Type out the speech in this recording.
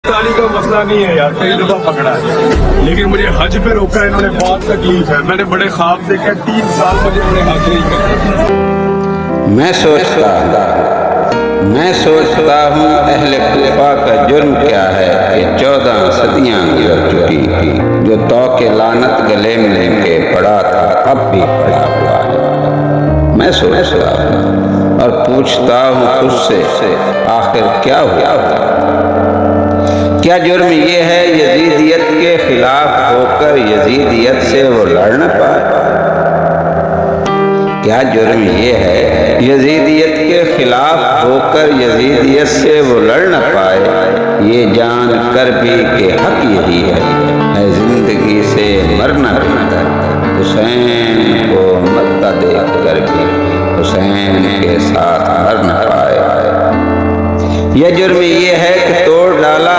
تعلی کا مسئلہ نہیں ہے یار، کئی دفعہ پکڑا ہے، لیکن مجھے حج پہ روکا ہے انہوں نے، بہت تکلیف ہے۔ میں نے بڑے خواب دیکھے، 3 سال مجھے انہوں نے حج نہیں کرنا۔ میں سوچتا ہوں اہل کوفہ کا جرم کیا ہے کہ 14 صدیاں گزر چکی تھی، جو توق لعنت گلے میں لے کے پڑا تھا اب بھی پڑا ہوا ہے۔ میں سوچتا ہوں اور پوچھتا ہوں خود سے، آخر کیا ہوا؟ کیا جرم یہ ہے یزیدیت کے خلاف ہو کر یزیدیت سے وہ لڑ نہ پائے؟ کیا جرم یہ ہے یزیدیت کے خلاف ہو کر یزیدیت سے وہ لڑ نہ پائے؟ یہ جان کر بھی کہ حق یہی ہے زندگی سے مرنا بہتر، حسین کو مدہ دیکھ کر بھی حسین کے ساتھ مر نہ پائے۔ یہ جرم یہ ہے کہ توڑ ڈالا